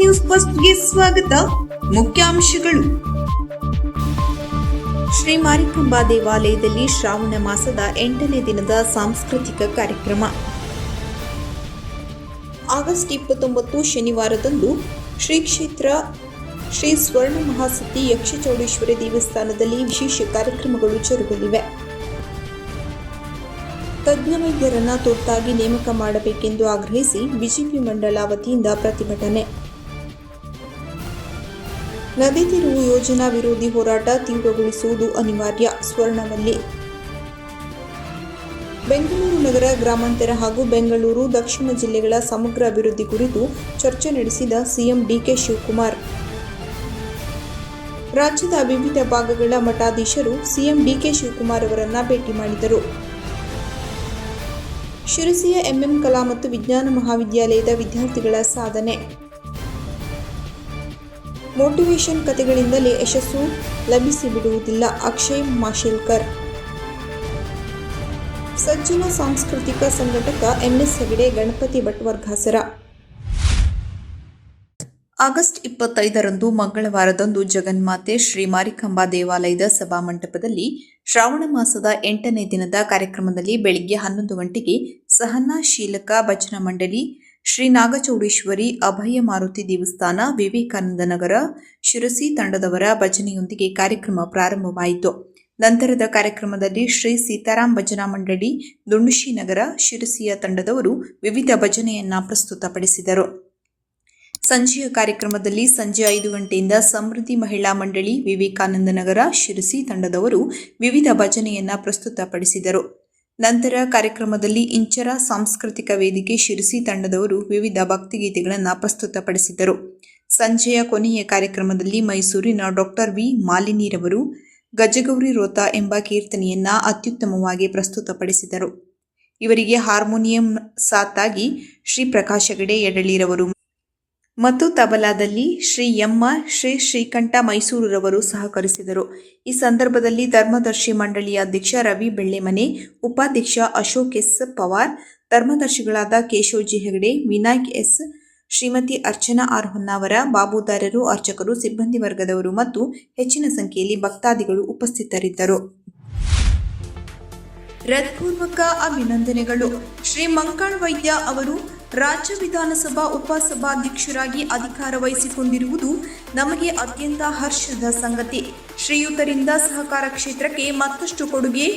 News ಫಸ್ಟ್ಗೆ ಸ್ವಾಗತ. ಮುಖ್ಯಾಂಶಗಳು. ಶ್ರೀ ಮಾರಿಕಾಂಬಾ ದೇವಾಲಯದಲ್ಲಿ ಶ್ರಾವಣ ಮಾಸದ 8ನೇ ದಿನದ ಸಾಂಸ್ಕೃತಿಕ ಕಾರ್ಯಕ್ರಮ. ಆಗಸ್ಟ್ 29 ಶನಿವಾರದಂದು ಶ್ರೀ ಕ್ಷೇತ್ರ ಶ್ರೀ ಸ್ವರ್ಣ ಮಹಾಸತಿ ಯಕ್ಷಚೌಡೇಶ್ವರಿ ದೇವಸ್ಥಾನದಲ್ಲಿ ವಿಶೇಷ ಕಾರ್ಯಕ್ರಮಗಳು ಜರುಗಲಿವೆ. ತಜ್ಞ ವೈದ್ಯರನ್ನು ತುರ್ತಾಗಿ ನೇಮಕ ಮಾಡಬೇಕೆಂದು ಆಗ್ರಹಿಸಿ ಬಿಜೆಪಿ ಮಂಡಲ ವತಿಯಿಂದ ಪ್ರತಿಭಟನೆ. ನದಿ ತಿರುವು ಯೋಜನಾ ವಿರೋಧಿ ಹೋರಾಟ ತೀವ್ರಗೊಳಿಸುವುದು ಅನಿವಾರ್ಯ. ಸ್ವರ್ಣವಲ್ಲಿ. ಬೆಂಗಳೂರು ನಗರ ಗ್ರಾಮಾಂತರ ಹಾಗೂ ಬೆಂಗಳೂರು ದಕ್ಷಿಣ ಜಿಲ್ಲೆಗಳ ಸಮಗ್ರ ಅಭಿವೃದ್ಧಿ ಕುರಿತು ಚರ್ಚೆ ನಡೆಸಿದ ಸಿಎಂ ಡಿಕೆ ಶಿವಕುಮಾರ್. ರಾಜ್ಯದ ವಿವಿಧ ಭಾಗಗಳ ಮಠಾಧೀಶರು ಸಿಎಂ ಡಿಕೆ ಶಿವಕುಮಾರ್ ಅವರನ್ನ ಭೇಟಿ ಮಾಡಿದರು. ಶಿರಸಿಯ ಎಂಎಂ ಕಲಾ ಮತ್ತು ವಿಜ್ಞಾನ ಮಹಾವಿದ್ಯಾಲಯದ ವಿದ್ಯಾರ್ಥಿಗಳ ಸಾಧನೆ. ಮೋಟಿವೇಶನ್ ಕಥೆಗಳಿಂದಲೇ ಯಶಸ್ಸು ಲಭಿಸಿಬಿಡುವುದಿಲ್ಲ. ಅಕ್ಷಯ್ ಮಾಶೆಲ್ಕರ್. ಸಜ್ಜನ ಸಾಂಸ್ಕೃತಿಕ ಸಂಘಟಕ ಎಂಎಸ್ ಹೆಗಡೆ, ಗಣಪತಿ ಭಟ್ ವರ್ಗಾಸರ. ಆಗಸ್ಟ್ 25ರಂದು ಮಂಗಳವಾರದಂದು ಜಗನ್ಮಾತೆ ಶ್ರೀ ಮಾರಿಕಾಂಬಾ ದೇವಾಲಯದ ಸಭಾಮಂಟಪದಲ್ಲಿ ಶ್ರಾವಣ ಮಾಸದ 8ನೇ ದಿನದ ಕಾರ್ಯಕ್ರಮದಲ್ಲಿ ಬೆಳಿಗ್ಗೆ 11 ಗಂಟೆಗೆ ಸಹನಾಶೀಲಕ ಭಜನಾ ಮಂಡಳಿ, ಶ್ರೀ ನಾಗಚೌಡೇಶ್ವರಿ ಅಭಯ ಮಾರುತಿ ದೇವಸ್ಥಾನ, ವಿವೇಕಾನಂದ ನಗರ, ಶಿರಸಿ ತಂಡದವರ ಭಜನೆಯೊಂದಿಗೆ ಕಾರ್ಯಕ್ರಮ ಪ್ರಾರಂಭವಾಯಿತು. ನಂತರದ ಕಾರ್ಯಕ್ರಮದಲ್ಲಿ ಶ್ರೀ ಸೀತಾರಾಮ್ ಭಜನಾ ಮಂಡಳಿ, ದುಂಡುಶಿ ನಗರ, ಶಿರಸಿಯ ತಂಡದವರು ವಿವಿಧ ಭಜನೆಯನ್ನ ಪ್ರಸ್ತುತಪಡಿಸಿದರು. ಸಂಜೆಯ ಕಾರ್ಯಕ್ರಮದಲ್ಲಿ ಸಂಜೆ 5 ಗಂಟೆಯಿಂದ ಸಮೃದ್ಧಿ ಮಹಿಳಾ ಮಂಡಳಿ, ವಿವೇಕಾನಂದ ನಗರ, ಶಿರಸಿ ತಂಡದವರು ವಿವಿಧ ಭಜನೆಯನ್ನ ಪ್ರಸ್ತುತಪಡಿಸಿದರು. ನಂತರ ಕಾರ್ಯಕ್ರಮದಲ್ಲಿ ಇಂಚರ ಸಾಂಸ್ಕೃತಿಕ ವೇದಿಕೆ, ಶಿರಸಿ ತಂಡದವರು ವಿವಿಧ ಭಕ್ತಿಗೀತೆಗಳನ್ನು ಪ್ರಸ್ತುತಪಡಿಸಿದರು. ಸಂಜೆಯ ಕೊನೆಯ ಕಾರ್ಯಕ್ರಮದಲ್ಲಿ ಮೈಸೂರಿನ ಡಾಕ್ಟರ್ ವಿ ಮಾಲಿನಿರವರು ಗಜಗೌರಿ ರೋತ ಎಂಬ ಕೀರ್ತನೆಯನ್ನ ಅತ್ಯುತ್ತಮವಾಗಿ ಪ್ರಸ್ತುತಪಡಿಸಿದರು. ಇವರಿಗೆ ಹಾರ್ಮೋನಿಯಂ ಸಾತಾಗಿ ಶ್ರೀ ಪ್ರಕಾಶ್ ಹೆಗಡೆ ಯಡಳಿರವರು ಮತ್ತು ತಬಲಾದಲ್ಲಿ ಶ್ರೀ ಎಮ್ಮ ಶ್ರೀ ಶ್ರೀಕಂಠ ಮೈಸೂರುರವರು ಸಹಕರಿಸಿದರು. ಈ ಸಂದರ್ಭದಲ್ಲಿ ಧರ್ಮದರ್ಶಿ ಮಂಡಳಿಯ ಅಧ್ಯಕ್ಷ ರವಿ ಬೆಳ್ಳೆಮನೆ, ಉಪಾಧ್ಯಕ್ಷ ಅಶೋಕ್ ಎಸ್ ಪವಾರ್, ಧರ್ಮದರ್ಶಿಗಳಾದ Keshav G Hegde, Vinayak S, Shrimati Archana R Honnavar, ಬಾಬುದಾರರು, ಅರ್ಚಕರು, ಸಿಬ್ಬಂದಿ ವರ್ಗದವರು ಮತ್ತು ಹೆಚ್ಚಿನ ಸಂಖ್ಯೆಯಲ್ಲಿ ಭಕ್ತಾದಿಗಳು ಉಪಸ್ಥಿತರಿದ್ದರು. ಹೃತ್ಪೂರ್ವಕ ಅಭಿನಂದನೆಗಳು. ಶ್ರೀ ಮಂಕಾಳ್ ವೈದ್ಯ ಅವರು ರಾಜ್ಯ ವಿಧಾನಸಭಾ ಉಪಸಭಾಧ್ಯಕ್ಷರಾಗಿ ಅಧಿಕಾರ ವಹಿಸಿಕೊಂಡಿರುವುದು ನಮಗೆ ಅತ್ಯಂತ ಹರ್ಷದ ಸಂಗತಿ. ಶ್ರೀಯುತರಿಂದ ಸಹಕಾರ ಕ್ಷೇತ್ರಕ್ಕೆ ಮತ್ತಷ್ಟು ಕೊಡುಗೆ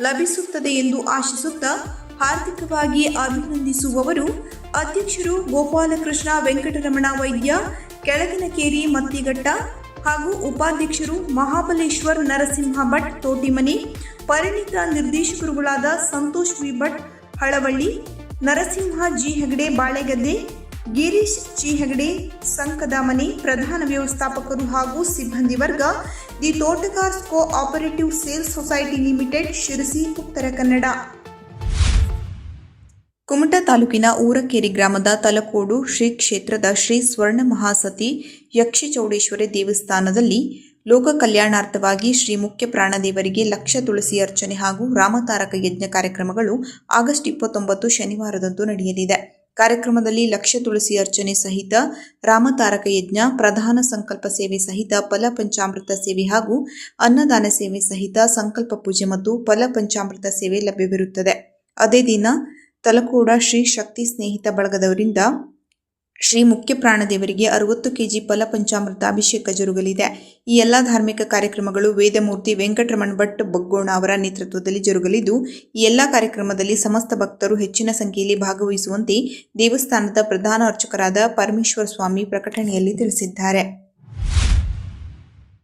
ಲಭಿಸುತ್ತದೆ ಎಂದು ಆಶಿಸುತ್ತಾ ಹಾರ್ದಿಕವಾಗಿ ಅಭಿನಂದಿಸುವವರು ಅಧ್ಯಕ್ಷರು ಗೋಪಾಲಕೃಷ್ಣ ವೆಂಕಟರಮಣ ವೈದ್ಯ, ಕೆಳಗಿನಕೇರಿ ಮತ್ತಿಘಟ್ಟ ಹಾಗೂ ಉಪಾಧ್ಯಕ್ಷರು ಮಹಾಬಲೇಶ್ವರ್ ನರಸಿಂಹ ಭಟ್ ತೋಟಿಮನಿ, ಪರಿಣಿತ ನಿರ್ದೇಶಕರುಗಳಾದ Santosh V Bhat Halavalli, Narasimha G Hegde Balegadde, Girish G Hegde Sankadamane, ಪ್ರಧಾನ ವ್ಯವಸ್ಥಾಪಕರು ಹಾಗೂ ಸಿಬ್ಬಂದಿ ವರ್ಗ, the Totgars co operative sales society limited, Sirsi, Uttara Kannada. Kumta ತಾಲೂಕಿನ ಊರಕೇರಿ ಗ್ರಾಮದ ತಲಕೋಡು ಶ್ರೀ ಕ್ಷೇತ್ರದ ಶ್ರೀ ಸ್ವರ್ಣ ಮಹಾಸತಿ ಯಕ್ಷಚೌಡೇಶ್ವರಿ ದೇವಸ್ಥಾನದಲ್ಲಿ ಲೋಕ ಕಲ್ಯಾಣಾರ್ಥವಾಗಿ ಶ್ರೀ ಮುಖ್ಯ ಪ್ರಾಣದೇವರಿಗೆ ಲಕ್ಷ ತುಳಸಿ ಅರ್ಚನೆ ಹಾಗೂ ರಾಮತಾರಕ ಯಜ್ಞ ಕಾರ್ಯಕ್ರಮಗಳು ಆಗಸ್ಟ್ 29 ಶನಿವಾರದಂದು ನಡೆಯಲಿದೆ. ಕಾರ್ಯಕ್ರಮದಲ್ಲಿ ಲಕ್ಷ ತುಳಸಿ ಅರ್ಚನೆ ಸಹಿತ ರಾಮತಾರಕ ಯಜ್ಞ, ಪ್ರಧಾನ ಸಂಕಲ್ಪ ಸೇವೆ ಸಹಿತ ಫಲ ಪಂಚಾಮೃತ ಸೇವೆ ಹಾಗೂ ಅನ್ನದಾನ ಸೇವೆ ಸಹಿತ ಸಂಕಲ್ಪ ಪೂಜೆ ಮತ್ತು ಫಲ ಪಂಚಾಮೃತ ಸೇವೆ ಲಭ್ಯವಿರುತ್ತದೆ. ಅದೇ ದಿನ ತಲಕೋಡ ಶ್ರೀ ಶಕ್ತಿ ಸ್ನೇಹಿತ ಬಳಗದವರಿಂದ ಶ್ರೀ ಮುಖ್ಯ ಪ್ರಾಣದೇವರಿಗೆ 60 ಕೆಜಿ ಫಲ ಪಂಚಾಮೃತ ಅಭಿಷೇಕ ಜರುಗಲಿದೆ. ಈ ಎಲ್ಲ ಧಾರ್ಮಿಕ ಕಾರ್ಯಕ್ರಮಗಳು ವೇದಮೂರ್ತಿ ವೆಂಕಟರಮಣ ಭಟ್ ಬಗ್ಗೋಣ ಅವರ ನೇತೃತ್ವದಲ್ಲಿ ಜರುಗಲಿದ್ದು, ಈ ಎಲ್ಲ ಕಾರ್ಯಕ್ರಮದಲ್ಲಿ ಸಮಸ್ತ ಭಕ್ತರು ಹೆಚ್ಚಿನ ಸಂಖ್ಯೆಯಲ್ಲಿ ಭಾಗವಹಿಸುವಂತೆ ದೇವಸ್ಥಾನದ ಪ್ರಧಾನ ಅರ್ಚಕರಾದ ಪರಮೇಶ್ವರ ಸ್ವಾಮಿ ಪ್ರಕಟಣೆಯಲ್ಲಿ ತಿಳಿಸಿದ್ದಾರೆ.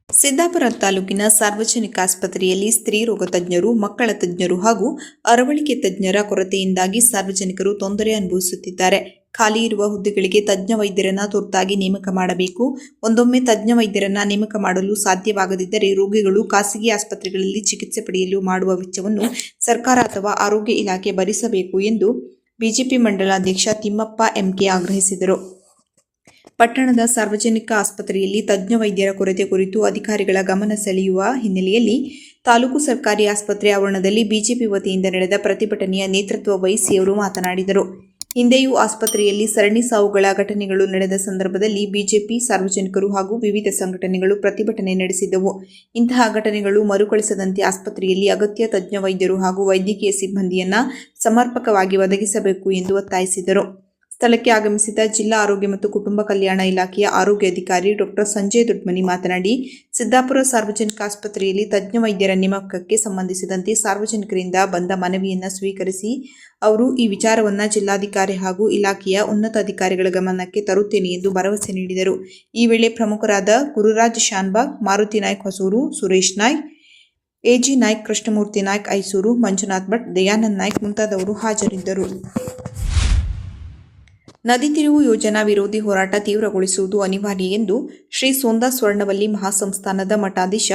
ಸಿದ್ದಾಪುರ ತಾಲೂಕಿನ ಸಾರ್ವಜನಿಕ ಆಸ್ಪತ್ರೆಯಲ್ಲಿ ಸ್ತ್ರೀ ರೋಗ ತಜ್ಞರು, ಮಕ್ಕಳ ತಜ್ಞರು ಹಾಗೂ ಅರವಳಿಕೆ ತಜ್ಞರ ಕೊರತೆಯಿಂದಾಗಿ ಸಾರ್ವಜನಿಕರು ತೊಂದರೆ ಅನುಭವಿಸುತ್ತಿದ್ದಾರೆ. ಖಾಲಿ ಇರುವ ಹುದ್ದೆಗಳಿಗೆ ತಜ್ಞ ವೈದ್ಯರನ್ನ ತುರ್ತಾಗಿ ನೇಮಕ ಮಾಡಬೇಕು. ಒಂದೊಮ್ಮೆ ತಜ್ಞ ವೈದ್ಯರನ್ನ ನೇಮಕ ಮಾಡಲು ಸಾಧ್ಯವಾಗದಿದ್ದರೆ ರೋಗಿಗಳು ಖಾಸಗಿ ಆಸ್ಪತ್ರೆಗಳಲ್ಲಿ ಚಿಕಿತ್ಸೆ ಪಡೆಯಲು ಮಾಡುವ ವೆಚ್ಚವನ್ನು ಸರ್ಕಾರ ಅಥವಾ ಆರೋಗ್ಯ ಇಲಾಖೆ ಭರಿಸಬೇಕು ಎಂದು ಬಿಜೆಪಿ ಮಂಡಲಾಧ್ಯಕ್ಷ ತಿಮ್ಮಪ್ಪ ಎಂಕೆ ಆಗ್ರಹಿಸಿದರು. ಪಟ್ಟಣದ ಸಾರ್ವಜನಿಕ ಆಸ್ಪತ್ರೆಯಲ್ಲಿ ತಜ್ಞ ವೈದ್ಯರ ಕೊರತೆ ಕುರಿತು ಅಧಿಕಾರಿಗಳ ಗಮನ ಸೆಳೆಯುವ ಹಿನ್ನೆಲೆಯಲ್ಲಿ ತಾಲೂಕು ಸರ್ಕಾರಿ ಆಸ್ಪತ್ರೆ ಆವರಣದಲ್ಲಿ ಬಿಜೆಪಿ ವತಿಯಿಂದ ನಡೆದ ಪ್ರತಿಭಟನೆಯ ನೇತೃತ್ವ ವಹಿಸಿ ಅವರು ಮಾತನಾಡಿದರು. ಹಿಂದೆಯೂ ಆಸ್ಪತ್ರೆಯಲ್ಲಿ ಸರಣಿ ಸಾವುಗಳ ಘಟನೆಗಳು ನಡೆದ ಸಂದರ್ಭದಲ್ಲಿ ಬಿಜೆಪಿ, ಸಾರ್ವಜನಿಕರು ಹಾಗೂ ವಿವಿಧ ಸಂಘಟನೆಗಳು ಪ್ರತಿಭಟನೆ ನಡೆಸಿದ್ದವು. ಇಂತಹ ಘಟನೆಗಳು ಮರುಕಳಿಸದಂತೆ ಆಸ್ಪತ್ರೆಯಲ್ಲಿ ಅಗತ್ಯ ತಜ್ಞ ವೈದ್ಯರು ಹಾಗೂ ವೈದ್ಯಕೀಯ ಸಿಬ್ಬಂದಿಯನ್ನು ಸಮರ್ಪಕವಾಗಿ ಒದಗಿಸಬೇಕು ಎಂದು ಒತ್ತಾಯಿಸಿದರು. ಸ್ಥಳಕ್ಕೆ ಆಗಮಿಸಿದ ಜಿಲ್ಲಾ ಆರೋಗ್ಯ ಮತ್ತು ಕುಟುಂಬ ಕಲ್ಯಾಣ ಇಲಾಖೆಯ ಆರೋಗ್ಯ ಅಧಿಕಾರಿ ಡಾ. ಸಂಜಯ್ ದೊಡ್ಮನಿ ಮಾತನಾಡಿ, ಸಿದ್ದಾಪುರ ಸಾರ್ವಜನಿಕ ಆಸ್ಪತ್ರೆಯಲ್ಲಿ ತಜ್ಞ ವೈದ್ಯರ ನೇಮಕಕ್ಕೆ ಸಂಬಂಧಿಸಿದಂತೆ ಸಾರ್ವಜನಿಕರಿಂದ ಬಂದ ಮನವಿಯನ್ನು ಸ್ವೀಕರಿಸಿ ಅವರು ಈ ವಿಚಾರವನ್ನು ಜಿಲ್ಲಾಧಿಕಾರಿ ಹಾಗೂ ಇಲಾಖೆಯ ಉನ್ನತ ಅಧಿಕಾರಿಗಳ ಗಮನಕ್ಕೆ ತರುತ್ತೇನೆ ಎಂದು ಭರವಸೆ ನೀಡಿದರು. ಈ ವೇಳೆ ಪ್ರಮುಖರಾದ ಗುರುರಾಜ್ ಶಾನ್ಬಾಗ್, ಮಾರುತಿ ನಾಯ್ಕ್ ಹೊಸೂರು, ಸುರೇಶ್ ನಾಯ್ಕ್, ಎಜಿ ನಾಯ್ಕ್, ಕೃಷ್ಣಮೂರ್ತಿ ನಾಯ್ಕ್ ಐಸೂರು, ಮಂಜುನಾಥ್ ಭಟ್, ದಯಾನಂದ್ ನಾಯ್ಕ್ ಮುಂತಾದವರು ಹಾಜರಿದ್ದರು. ನದಿ ತಿರುವು ಯೋಜನಾ ವಿರೋಧಿ ಹೋರಾಟ ತೀವ್ರಗೊಳಿಸುವುದು ಅನಿವಾರ್ಯ ಎಂದು ಶ್ರೀ ಸೋಂದಾ ಸ್ವರ್ಣವಲ್ಲಿ ಮಹಾಸಂಸ್ಥಾನದ ಮಠಾಧೀಶ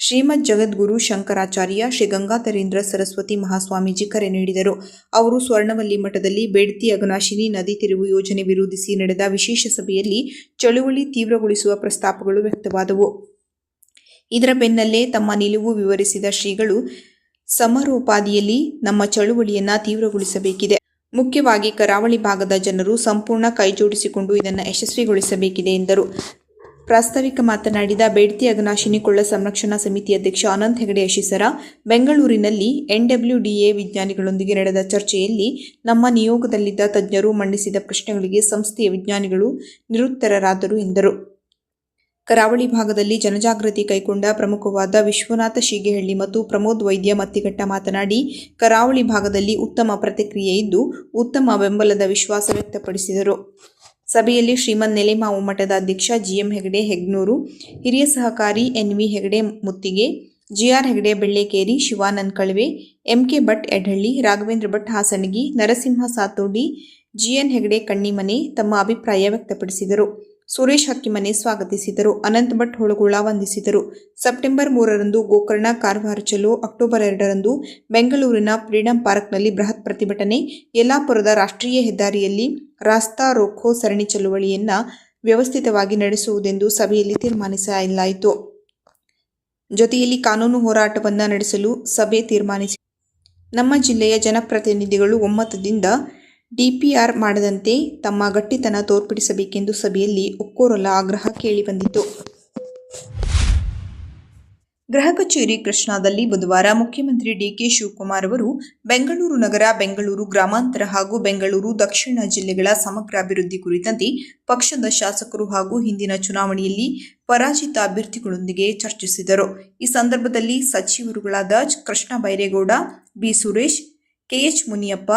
ಶ್ರೀಮದ್ ಜಗದ್ಗುರು ಶಂಕರಾಚಾರ್ಯ ಶ್ರೀ ಗಂಗಾಧರೇಂದ್ರ ಸರಸ್ವತಿ ಮಹಾಸ್ವಾಮೀಜಿ ಕರೆ ನೀಡಿದರು. ಅವರು ಸ್ವರ್ಣವಲ್ಲಿ ಮಠದಲ್ಲಿ ಬೇಡ್ತಿ ಅಘನಾಶಿನಿ ನದಿ ತಿರುವು ಯೋಜನೆ ವಿರೋಧಿಸಿ ನಡೆದ ವಿಶೇಷ ಸಭೆಯಲ್ಲಿ ಚಳುವಳಿ ತೀವ್ರಗೊಳಿಸುವ ಪ್ರಸ್ತಾಪಗಳು ವ್ಯಕ್ತವಾದವು. ಇದರ ಬೆನ್ನಲ್ಲೇ ತಮ್ಮ ನಿಲುವು ವಿವರಿಸಿದ ಶ್ರೀಗಳು, ಸಮರೋಪಾದಿಯಲ್ಲಿ ನಮ್ಮ ಚಳುವಳಿಯನ್ನು ತೀವ್ರಗೊಳಿಸಬೇಕಿದೆ. ಮುಖ್ಯವಾಗಿ ಕರಾವಳಿ ಭಾಗದ ಜನರು ಸಂಪೂರ್ಣ ಕೈಜೋಡಿಸಿಕೊಂಡು ಇದನ್ನು ಯಶಸ್ವಿಗೊಳಿಸಬೇಕಿದೆ ಎಂದರು. ಪ್ರಾಸ್ತಾವಿಕ ಮಾತನಾಡಿದ ಬೇಡ್ತಿ ಅಘನಾಶಿನಿ ಕೊಳ್ಳ ಸಂರಕ್ಷಣಾ ಸಮಿತಿ ಅಧ್ಯಕ್ಷ ಅನಂತ್ ಹೆಗಡೆ ಅಶಿಸರ, ಬೆಂಗಳೂರಿನಲ್ಲಿ NWDA ವಿಜ್ಞಾನಿಗಳೊಂದಿಗೆ ನಡೆದ ಚರ್ಚೆಯಲ್ಲಿ ನಮ್ಮ ನಿಯೋಗದಲ್ಲಿದ್ದ ತಜ್ಞರು ಮಂಡಿಸಿದ ಪ್ರಶ್ನೆಗಳಿಗೆ ಸಂಸ್ಥೆಯ ವಿಜ್ಞಾನಿಗಳು ನಿರುತ್ತರರಾದರು ಎಂದರು. ಕರಾವಳಿ ಭಾಗದಲ್ಲಿ ಜನಜಾಗೃತಿ ಕೈಗೊಂಡ ಪ್ರಮುಖವಾದ ವಿಶ್ವನಾಥ ಶೀಗೆಹಳ್ಳಿ ಮತ್ತು ಪ್ರಮೋದ್ ವೈದ್ಯ ಮತ್ತಿಘಟ್ಟ ಮಾತನಾಡಿ, ಕರಾವಳಿ ಭಾಗದಲ್ಲಿ ಉತ್ತಮ ಪ್ರತಿಕ್ರಿಯೆ ಇದ್ದು ಉತ್ತಮ ಬೆಂಬಲದ ವಿಶ್ವಾಸ ವ್ಯಕ್ತಪಡಿಸಿದರು. ಸಭೆಯಲ್ಲಿ ಶ್ರೀಮದ್ ನೆಲೆಮಾವು ಮಠದ ಅಧ್ಯಕ್ಷ GM ಹೆಗಡೆ ಹೆಗ್ನೂರು, ಹಿರಿಯ ಸಹಕಾರಿ NV ಹೆಗಡೆ ಮುತ್ತಿಗೆ, GR ಹೆಗಡೆ ಬೆಳ್ಳೆಕೇರಿ, ಶಿವಾನಂದ್ ಕಳವೆ, MK ಭಟ್ ಎಡಹಳ್ಳಿ, ರಾಘವೇಂದ್ರ ಭಟ್ ಹಾಸನಗಿ, ನರಸಿಂಹ ಸಾತೋಡಿ, GN ಹೆಗಡೆ ಕಣ್ಣಿಮನೆ ತಮ್ಮ ಅಭಿಪ್ರಾಯ ವ್ಯಕ್ತಪಡಿಸಿದರು. ಸುರೇಶ್ ಹಕ್ಕಿಮನೆ ಸ್ವಾಗತಿಸಿದರು. ಅನಂತ್ ಭಟ್ ಹೊಳಗೋಳ ವಂದಿಸಿದರು. ಸೆಪ್ಟೆಂಬರ್ 3ರಂದು ಗೋಕರ್ಣ ಕಾರವಾರ ಚಲೋ, ಅಕ್ಟೋಬರ್ 2ರಂದು ಬೆಂಗಳೂರಿನ ಫ್ರೀಡಂ ಪಾರ್ಕ್ನಲ್ಲಿ ಬೃಹತ್ ಪ್ರತಿಭಟನೆ, ಯಲ್ಲಾಪುರದ ರಾಷ್ಟ್ರೀಯ ಹೆದ್ದಾರಿಯಲ್ಲಿ ರಾಸ್ತಾ ರೋಕೋ ಸರಣಿ ಚಳುವಳಿಯನ್ನು ವ್ಯವಸ್ಥಿತವಾಗಿ ನಡೆಸುವುದೆಂದು ಸಭೆಯಲ್ಲಿ ತೀರ್ಮಾನಿಸಲಾಯಿತು. ಜೊತೆಯಲ್ಲಿ ಕಾನೂನು ಹೋರಾಟವನ್ನು ನಡೆಸಲು ಸಭೆ ತೀರ್ಮಾನಿಸಿ ನಮ್ಮ ಜಿಲ್ಲೆಯ ಜನಪ್ರತಿನಿಧಿಗಳು ಒಮ್ಮತದಿಂದ DPR ಮಾಡದಂತೆ ತಮ್ಮ ಗಟ್ಟಿತನ ತೋರ್ಪಡಿಸಬೇಕೆಂದು ಸಭೆಯಲ್ಲಿ ಒಕ್ಕೊರಲ ಆಗ್ರಹ ಕೇಳಿಬಂದಿತು. ಗೃಹ ಕಚೇರಿ ಕೃಷ್ಣಾದಲ್ಲಿ ಬುಧವಾರ ಮುಖ್ಯಮಂತ್ರಿ DK ಶಿವಕುಮಾರ್ ಅವರು ಬೆಂಗಳೂರು ನಗರ, ಬೆಂಗಳೂರು ಗ್ರಾಮಾಂತರ ಹಾಗೂ ಬೆಂಗಳೂರು ದಕ್ಷಿಣ ಜಿಲ್ಲೆಗಳ ಸಮಗ್ರ ಅಭಿವೃದ್ಧಿ ಕುರಿತಂತೆ ಪಕ್ಷದ ಶಾಸಕರು ಹಾಗೂ ಹಿಂದಿನ ಚುನಾವಣೆಯಲ್ಲಿ ಪರಾಜಿತ ಅಭ್ಯರ್ಥಿಗಳೊಂದಿಗೆ ಚರ್ಚಿಸಿದರು. ಈ ಸಂದರ್ಭದಲ್ಲಿ ಸಚಿವರುಗಳಾದ Krishna Byregowda, B Suresh, KH Muniyappa,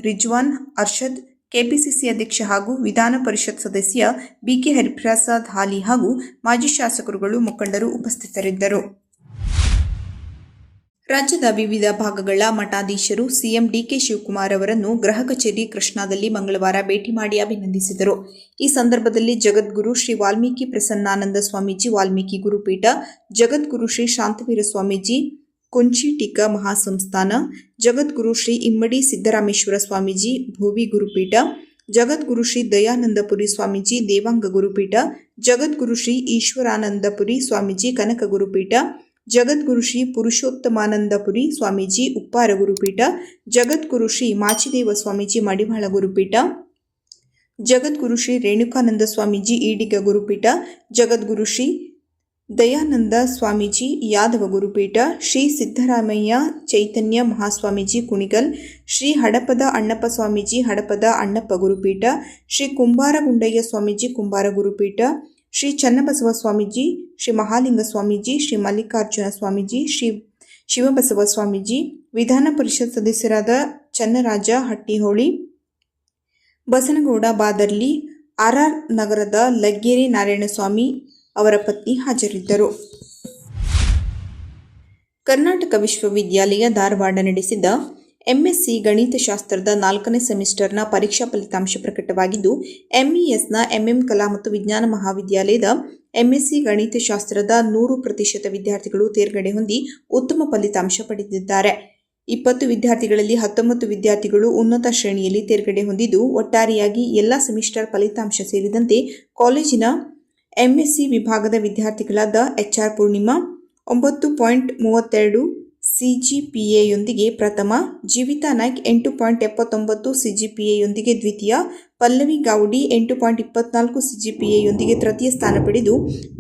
Rizwan Arshad, KPCC ಅಧ್ಯಕ್ಷ ಹಾಗೂ ವಿಧಾನ ಪರಿಷತ್ ಸದಸ್ಯ BK ಹರಿಪ್ರಸಾದ್ ಹಾಲಿ ಹಾಗೂ ಮಾಜಿ ಶಾಸಕರುಗಳು, ಮುಖಂಡರು ಉಪಸ್ಥಿತರಿದ್ದರು. ರಾಜ್ಯದ ವಿವಿಧ ಭಾಗಗಳ ಮಠಾಧೀಶರು CM DK ಶಿವಕುಮಾರ್ ಅವರನ್ನು ಗೃಹ ಕಚೇರಿ ಕೃಷ್ಣಾದಲ್ಲಿ ಮಂಗಳವಾರ ಭೇಟಿ ಮಾಡಿ ಅಭಿನಂದಿಸಿದರು. ಈ ಸಂದರ್ಭದಲ್ಲಿ ಜಗದ್ಗುರು ಶ್ರೀ ವಾಲ್ಮೀಕಿ ಪ್ರಸನ್ನಾನಂದ ಸ್ವಾಮೀಜಿ ವಾಲ್ಮೀಕಿ ಗುರುಪೀಠ, ಜಗದ್ಗುರು ಶ್ರೀ ಶಾಂತವೀರ ಸ್ವಾಮೀಜಿ ಕುಂಚಿಟಿಕ ಮಹಾಸಂಸ್ಥಾನ, ಜಗದ್ಗುರು ಶ್ರೀ ಇಮ್ಮಡಿ ಸಿದ್ದರಾಮೇಶ್ವರ ಸ್ವಾಮೀಜಿ ಭೋವಿ ಗುರುಪೀಠ, ಜಗದ್ಗುರು ಶ್ರೀ ದಯಾನಂದಪುರಿ ಸ್ವಾಮೀಜಿ ದೇವಾಂಗ ಗುರುಪೀಠ, ಜಗದ್ಗುರು ಶ್ರೀ ಈಶ್ವರಾನಂದಪುರಿ ಸ್ವಾಮೀಜಿ ಕನಕ ಗುರುಪೀಠ, ಜಗದ್ಗುರು ಶ್ರೀ ಪುರುಷೋತ್ತಮಾನಂದಪುರಿ ಸ್ವಾಮೀಜಿ ಉಪ್ಪಾರ ಗುರುಪೀಠ, ಜಗದ್ಗುರು ಶ್ರೀ ಮಾಚಿದೇವ ಸ್ವಾಮೀಜಿ ಮಡಿವಾಳ ಗುರುಪೀಠ, ಜಗದ್ಗುರು ಶ್ರೀ ರೇಣುಕಾನಂದ ಸ್ವಾಮೀಜಿ ಈಡಿಗ ಗುರುಪೀಠ, ಜಗದ್ಗುರು ಶ್ರೀ ದಯಾನಂದ ಸ್ವಾಮೀಜಿ ಯಾದವ ಗುರುಪೀಠ, ಶ್ರೀ ಸಿದ್ದರಾಮಯ್ಯ ಚೈತನ್ಯ ಮಹಾಸ್ವಾಮೀಜಿ ಕುಣಿಗಲ್, ಶ್ರೀ ಹಡಪದ ಅಣ್ಣಪ್ಪ ಸ್ವಾಮೀಜಿ ಹಡಪದ ಅಣ್ಣಪ್ಪ ಗುರುಪೀಠ, ಶ್ರೀ ಕುಂಬಾರ ಗುಂಡಯ್ಯ ಸ್ವಾಮೀಜಿ ಕುಂಬಾರ ಗುರುಪೀಠ, ಶ್ರೀ ಚನ್ನಬಸವ ಸ್ವಾಮೀಜಿ, ಶ್ರೀ ಮಹಾಲಿಂಗ ಸ್ವಾಮೀಜಿ, ಶ್ರೀ ಮಲ್ಲಿಕಾರ್ಜುನ ಸ್ವಾಮೀಜಿ, ಶ್ರೀ ಶಿವಬಸವ ಸ್ವಾಮೀಜಿ, ವಿಧಾನ ಪರಿಷತ್ ಸದಸ್ಯರಾದ ಚನ್ನರಾಜ ಹಟ್ಟಿಹೊಳಿ, ಬಸನಗೌಡ ಬಾದರ್ಲಿ, RR ನಗರದ ಲಗ್ಗೆರೆ ನಾರಾಯಣಸ್ವಾಮಿ ಅವರ ಪತ್ನಿ ಹಾಜರಿದ್ದರು. ಕರ್ನಾಟಕ ವಿಶ್ವವಿದ್ಯಾಲಯ ಧಾರವಾಡ ನಡೆಸಿದ MSc ಗಣಿತಶಾಸ್ತ್ರದ 4ನೇ ಸೆಮಿಸ್ಟರ್ನ ಪರೀಕ್ಷಾ ಫಲಿತಾಂಶ ಪ್ರಕಟವಾಗಿದ್ದು, MESನ MM ಕಲಾ ಮತ್ತು ವಿಜ್ಞಾನ ಮಹಾವಿದ್ಯಾಲಯದ MSc ಗಣಿತಶಾಸ್ತ್ರದ 100% ವಿದ್ಯಾರ್ಥಿಗಳು ತೇರ್ಗಡೆ ಹೊಂದಿ ಉತ್ತಮ ಫಲಿತಾಂಶ ಪಡೆದಿದ್ದಾರೆ. 20 ವಿದ್ಯಾರ್ಥಿಗಳಲ್ಲಿ 19 ವಿದ್ಯಾರ್ಥಿಗಳು ಉನ್ನತ ಶ್ರೇಣಿಯಲ್ಲಿ ತೇರ್ಗಡೆ ಹೊಂದಿದ್ದು, ಒಟ್ಟಾರೆಯಾಗಿ ಎಲ್ಲ ಸೆಮಿಸ್ಟರ್ ಫಲಿತಾಂಶ ಸೇರಿದಂತೆ ಕಾಲೇಜಿನ MSc ವಿಭಾಗದ ವಿದ್ಯಾರ್ಥಿಗಳಾದ HR ಪೂರ್ಣಿಮಾ 9.32, ಸಿಜಿಪಿಎಯೊಂದಿಗೆ ಪ್ರಥಮ, ಜೀವಿತಾ ನಾಯ್ಕ್ 8.79 ಸಿಜಿಪಿಎಯೊಂದಿಗೆ ದ್ವಿತೀಯ, ಪಲ್ಲವಿ ಗೌಡಿ 8.24 ಸಿಜಿಪಿಎಯೊಂದಿಗೆ ತೃತೀಯ ಸ್ಥಾನ ಪಡೆದು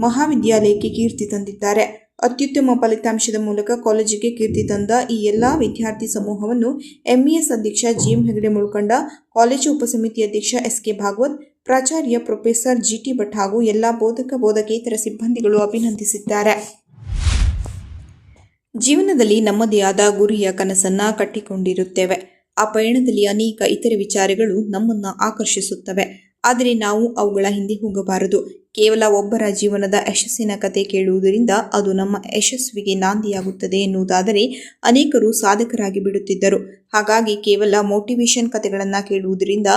ಮಹಾವಿದ್ಯಾಲಯಕ್ಕೆ ಕೀರ್ತಿ ತಂದಿದ್ದಾರೆ. ಅತ್ಯುತ್ತಮ ಫಲಿತಾಂಶದ ಮೂಲಕ ಕಾಲೇಜಿಗೆ ಕೀರ್ತಿ ತಂದ ಈ ಎಲ್ಲಾ ವಿದ್ಯಾರ್ಥಿ ಸಮೂಹವನ್ನು ಎಂಇಎಸ್ ಅಧ್ಯಕ್ಷ ಜಿಎಂ ಹೆಗಡೆ ಮುಳ್ಕಂಡ, ಕಾಲೇಜು ಉಪಸಮಿತಿ ಅಧ್ಯಕ್ಷ ಎಸ್ಕೆ ಭಾಗವತ್, ಪ್ರಾಚಾರ್ಯ ಪ್ರೊಫೆಸರ್ ಜಿಟಿ ಭಟ್ ಹಾಗೂ ಎಲ್ಲಾ ಬೋಧಕ ಬೋಧಕೇತರ ಸಿಬ್ಬಂದಿಗಳು ಅಭಿನಂದಿಸಿದ್ದಾರೆ. ಜೀವನದಲ್ಲಿ ನಮ್ಮದೇ ಆದ ಗುರಿಯ ಕನಸನ್ನ ಕಟ್ಟಿಕೊಂಡಿರುತ್ತೇವೆ. ಆ ಪಯಣದಲ್ಲಿ ಅನೇಕ ಇತರೆ ವಿಚಾರಗಳು ನಮ್ಮನ್ನು ಆಕರ್ಷಿಸುತ್ತವೆ. ಆದರೆ ನಾವು ಅವುಗಳ ಹಿಂದೆ ಹೋಗಬಾರದು. ಕೇವಲ ಒಬ್ಬರ ಜೀವನದ ಯಶಸ್ಸಿನ ಕತೆ ಕೇಳುವುದರಿಂದ ಅದು ನಮ್ಮ ಯಶಸ್ವಿಗೆ ನಾಂದಿಯಾಗುತ್ತದೆ ಎನ್ನುವುದಾದರೆ ಅನೇಕರು ಸಾಧಕರಾಗಿ ಬಿಡುತ್ತಿದ್ದರು. ಹಾಗಾಗಿ ಕೇವಲ ಮೋಟಿವೇಶನ್ ಕತೆಗಳನ್ನು ಕೇಳುವುದರಿಂದ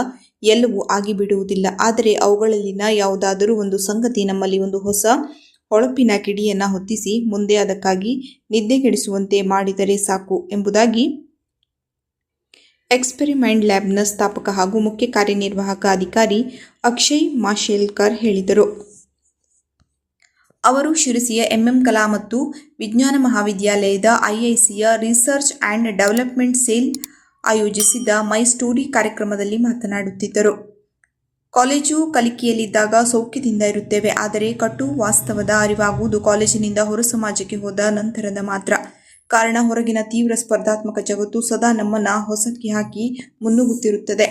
ಎಲ್ಲವೂ ಆಗಿಬಿಡುವುದಿಲ್ಲ. ಆದರೆ ಅವುಗಳಲ್ಲಿನ ಯಾವುದಾದರೂ ಒಂದು ಸಂಗತಿ ನಮ್ಮಲ್ಲಿ ಒಂದು ಹೊಸ ಹೊಳಪಿನ ಕಿಡಿಯನ್ನು ಹೊತ್ತಿಸಿ ಮುಂದೆ ಅದಕ್ಕಾಗಿ ನಿದ್ದೆಗೆಡಿಸುವಂತೆ ಮಾಡಿದರೆ ಸಾಕು ಎಂಬುದಾಗಿ ಎಕ್ಸ್ಪೆರಿಮೆಂಟ್ ಲ್ಯಾಬ್ನ ಸ್ಥಾಪಕ ಹಾಗೂ ಮುಖ್ಯ ಕಾರ್ಯನಿರ್ವಾಹಕ ಅಧಿಕಾರಿ ಅಕ್ಷಯ್ ಮಾಶೇಲ್ಕರ್ ಹೇಳಿದರು. ಅವರು ಶಿರಸಿಯ ಎಂಎಂ ಕಲಾ ಮತ್ತು ವಿಜ್ಞಾನ ಮಹಾವಿದ್ಯಾಲಯದ ಐಐಸಿಯ ರಿಸರ್ಚ್ ಆ್ಯಂಡ್ ಡೆವಲಪ್ಮೆಂಟ್ ಸೆಲ್ ಆಯೋಜಿಸಿದ್ದ ಮೈ ಸ್ಟೋರಿ ಕಾರ್ಯಕ್ರಮದಲ್ಲಿ ಮಾತನಾಡುತ್ತಿದ್ದರು. ಕಾಲೇಜು ಕಲಿಕೆಯಲ್ಲಿದ್ದಾಗ ಸೌಖ್ಯದಿಂದ ಇರುತ್ತೇವೆ. ಆದರೆ ಕಟು ವಾಸ್ತವದ ಅರಿವಾಗುವುದು ಕಾಲೇಜಿನಿಂದ ಹೊರ ಸಮಾಜಕ್ಕೆ ಹೋದ ನಂತರದ ಮಾತ್ರ. ಕಾರಣ, ಹೊರಗಿನ ತೀವ್ರ ಸ್ಪರ್ಧಾತ್ಮಕ ಜಗತ್ತು ಸದಾ ನಮ್ಮನ್ನು ಹೊಸಕ್ಕೆ ಹಾಕಿ ಮುನ್ನುಗ್ಗುತ್ತಿರುತ್ತದೆ.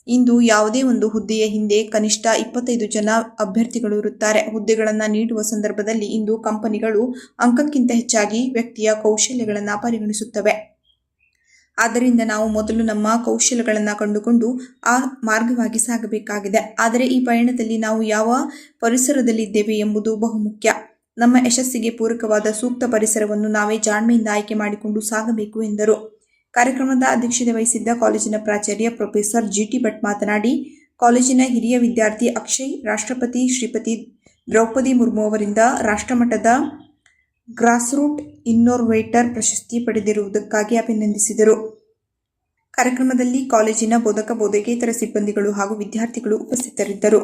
ಇಂದು ಯಾವುದೇ ಒಂದು ಹುದ್ದೆಯ ಹಿಂದೆ ಕನಿಷ್ಠ 25 ಜನ ಅಭ್ಯರ್ಥಿಗಳು ಇರುತ್ತಾರೆ. ಹುದ್ದೆಗಳನ್ನು ನೀಡುವ ಸಂದರ್ಭದಲ್ಲಿ ಇಂದು ಕಂಪನಿಗಳು ಅಂಕಕ್ಕಿಂತ ಹೆಚ್ಚಾಗಿ ವ್ಯಕ್ತಿಯ ಕೌಶಲ್ಯಗಳನ್ನು ಪರಿಗಣಿಸುತ್ತವೆ. ಆದ್ದರಿಂದ ನಾವು ಮೊದಲು ನಮ್ಮ ಕೌಶಲ್ಯಗಳನ್ನು ಕಂಡುಕೊಂಡು ಆ ಮಾರ್ಗವಾಗಿ ಸಾಗಬೇಕಾಗಿದೆ. ಆದರೆ ಈ ಪಯಣದಲ್ಲಿ ನಾವು ಯಾವ ಪರಿಸರದಲ್ಲಿದ್ದೇವೆ ಎಂಬುದು ಬಹುಮುಖ್ಯ. ನಮ್ಮ ಯಶಸ್ಸಿಗೆ ಪೂರಕವಾದ ಸೂಕ್ತ ಪರಿಸರವನ್ನು ನಾವೇ ಜಾಣ್ಮೆಯಿಂದ ಆಯ್ಕೆ ಮಾಡಿಕೊಂಡು ಸಾಗಬೇಕು ಎಂದರು. ಕಾರ್ಯಕ್ರಮದ ಅಧ್ಯಕ್ಷತೆ ವಹಿಸಿದ್ದ ಕಾಲೇಜಿನ ಪ್ರಾಚಾರ್ಯ ಪ್ರೊಫೆಸರ್ ಜಿಟಿ ಭಟ್ ಮಾತನಾಡಿ, ಕಾಲೇಜಿನ ಹಿರಿಯ ವಿದ್ಯಾರ್ಥಿ ಅಕ್ಷಯ್ ರಾಷ್ಟ್ರಪತಿ ಶ್ರೀಮತಿ ದ್ರೌಪದಿ ಮುರ್ಮು ಅವರಿಂದ ರಾಷ್ಟ್ರಮಟ್ಟದ ಗ್ರಾಸ್ರೂಟ್ ಇನ್ನೋವೇಟರ್ ಪ್ರಶಸ್ತಿ ಪಡೆದಿರುವುದಕ್ಕಾಗಿ ಅಭಿನಂದಿಸಿದರು. ಕಾರ್ಯಕ್ರಮದಲ್ಲಿ ಕಾಲೇಜಿನ ಬೋಧಕ ಬೋಧಕೇತರ ಸಿಬ್ಬಂದಿಗಳು ಹಾಗೂ ವಿದ್ಯಾರ್ಥಿಗಳು ಉಪಸ್ಥಿತರಿದ್ದರು.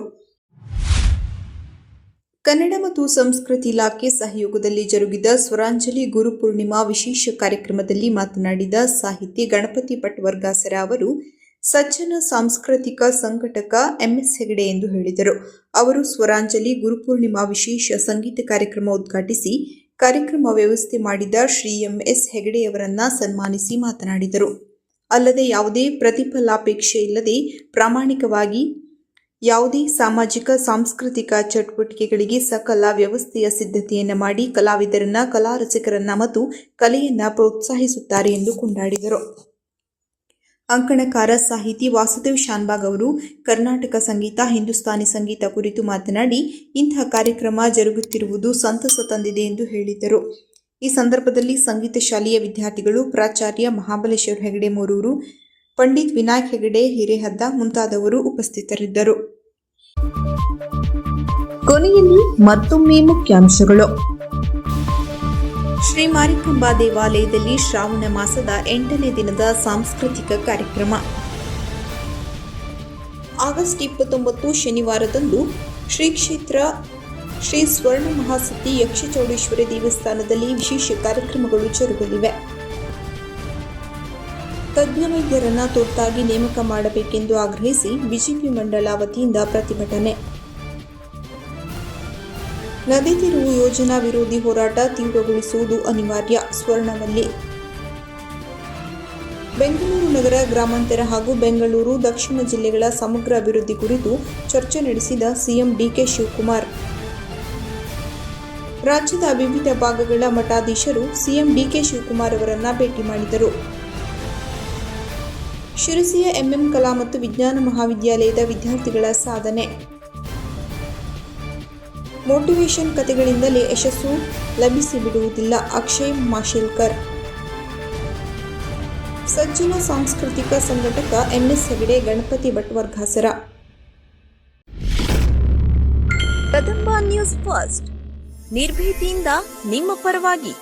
ಕನ್ನಡ ಮತ್ತು ಸಂಸ್ಕೃತಿ ಇಲಾಖೆ ಸಹಯೋಗದಲ್ಲಿ ಜರುಗಿದ ಸ್ವರಾಂಜಲಿ ಗುರುಪೂರ್ಣಿಮಾ ವಿಶೇಷ ಕಾರ್ಯಕ್ರಮದಲ್ಲಿ ಮಾತನಾಡಿದ ಸಾಹಿತಿ ಗಣಪತಿ ಭಟ್ ವರ್ಗಾಸರ ಅವರು, ಸಜ್ಜನ ಸಾಂಸ್ಕೃತಿಕ ಸಂಘಟಕ ಎಂಎಸ್ ಹೆಗಡೆ ಎಂದು ಹೇಳಿದರು. ಅವರು ಸ್ವರಾಂಜಲಿ ಗುರುಪೂರ್ಣಿಮಾ ವಿಶೇಷ ಸಂಗೀತ ಕಾರ್ಯಕ್ರಮ ಉದ್ಘಾಟಿಸಿ ಕಾರ್ಯಕ್ರಮ ವ್ಯವಸ್ಥೆ ಮಾಡಿದ ಶ್ರೀ ಎಂಎಸ್ ಹೆಗಡೆಯವರನ್ನ ಸನ್ಮಾನಿಸಿ ಮಾತನಾಡಿದರು. ಅಲ್ಲದೆ ಯಾವುದೇ ಪ್ರತಿಫಲಾಪೇಕ್ಷೆ ಇಲ್ಲದೆ ಪ್ರಾಮಾಣಿಕವಾಗಿ ಯಾವುದೇ ಸಾಮಾಜಿಕ ಸಾಂಸ್ಕೃತಿಕ ಚಟುವಟಿಕೆಗಳಿಗೆ ಸಕಲ ವ್ಯವಸ್ಥೆಯ ಸಿದ್ಧತೆಯನ್ನು ಮಾಡಿ ಕಲಾವಿದರನ್ನ, ಕಲಾ ರಸಿಕರನ್ನ ಮತ್ತು ಕಲೆಯನ್ನ ಪ್ರೋತ್ಸಾಹಿಸುತ್ತಾರೆ ಎಂದು ಕೊಂಡಾಡಿದರು. ಅಂಕಣಕಾರ ಸಾಹಿತಿ ವಾಸುದೇವ್ ಶಾನ್ಭಾಗ್ ಅವರು ಕರ್ನಾಟಕ ಸಂಗೀತ, ಹಿಂದೂಸ್ತಾನಿ ಸಂಗೀತ ಕುರಿತು ಮಾತನಾಡಿ, ಇಂತಹ ಕಾರ್ಯಕ್ರಮ ಜರುಗುತ್ತಿರುವುದು ಸಂತಸ ತಂದಿದೆ ಎಂದು ಹೇಳಿದರು. ಈ ಸಂದರ್ಭದಲ್ಲಿ ಸಂಗೀತ ಶಾಲೆಯ ವಿದ್ಯಾರ್ಥಿಗಳು, ಪ್ರಾಚಾರ್ಯ ಮಹಾಬಲೇಶ್ವರ ಹೆಗಡೆ ಮೂರೂರು, ಪಂಡಿತ್ ವಿನಾಯಕ್ ಹೆಗಡೆ ಹಿರೇಹದ್ದ ಮುಂತಾದವರು ಉಪಸ್ಥಿತರಿದ್ದರು. ಕೊನೆಯಲ್ಲಿ ಮತ್ತೊಮ್ಮೆ ಮುಖ್ಯಾಂಶಗಳು. ಶ್ರೀ ಮಾರಿಕಾಂಬಾ ದೇವಾಲಯದಲ್ಲಿ ಶ್ರಾವಣ ಮಾಸದ 8ನೇ ದಿನದ ಸಾಂಸ್ಕೃತಿಕ ಕಾರ್ಯಕ್ರಮ. ಆಗಸ್ಟ್ 29 ಶನಿವಾರದಂದು ಶ್ರೀ ಕ್ಷೇತ್ರ ಶ್ರೀ ಸ್ವರ್ಣ ಮಹಾಸತಿ ಯಕ್ಷಚೌಡೇಶ್ವರಿ ದೇವಸ್ಥಾನದಲ್ಲಿ ವಿಶೇಷ ಕಾರ್ಯಕ್ರಮಗಳು ಜರುಗಲಿವೆ. ತಜ್ಞ ವೈದ್ಯರನ್ನು ತುರ್ತಾಗಿ ನೇಮಕ ಮಾಡಬೇಕೆಂದು ಆಗ್ರಹಿಸಿ ಬಿಜೆಪಿ ಮಂಡಳ ವತಿಯಿಂದ ಪ್ರತಿಭಟನೆ. ನದಿ ತಿರುವು ಯೋಜನಾ ವಿರೋಧಿ ಹೋರಾಟ ತೀವ್ರಗೊಳಿಸುವುದು ಅನಿವಾರ್ಯ. ಸ್ವರ್ಣವಲ್ಲಿ. ಬೆಂಗಳೂರು ನಗರ ಗ್ರಾಮಾಂತರ ಹಾಗೂ ಬೆಂಗಳೂರು ದಕ್ಷಿಣ ಜಿಲ್ಲೆಗಳ ಸಮಗ್ರ ಅಭಿವೃದ್ಧಿ ಕುರಿತು ಚರ್ಚೆ ನಡೆಸಿದ ಸಿಎಂ ಡಿಕೆ ಶಿವಕುಮಾರ್. ರಾಜ್ಯದ ವಿವಿಧ ಭಾಗಗಳ ಮಠಾಧೀಶರು ಸಿಎಂ ಡಿಕೆ ಶಿವಕುಮಾರ್ ಅವರನ್ನ ಭೇಟಿ ಮಾಡಿದರು. ಶಿರಸಿಯ ಎಂಎಂ ಕಲಾ ಮತ್ತು ವಿಜ್ಞಾನ ಮಹಾವಿದ್ಯಾಲಯದ ವಿದ್ಯಾರ್ಥಿಗಳ ಸಾಧನೆ. ಮೋಟಿವೇಶನ್ ಕಥೆಗಳಿಂದಲೇ ಯಶಸ್ಸು ಲಭಿಸಿ ಬಿಡುವುದಿಲ್ಲ. ಅಕ್ಷಯ್ ಮಾಶೇಲ್ಕರ್. ಸಜ್ಜನ ಸಾಂಸ್ಕೃತಿಕ ಸಂಘಟಕ MS Hegde, Ganapati Bhat Vargasara. Kadamba news first, ನಿರ್ಭೀತಿಯಿಂದ ನಿಮ್ಮ ಪರವಾಗಿ.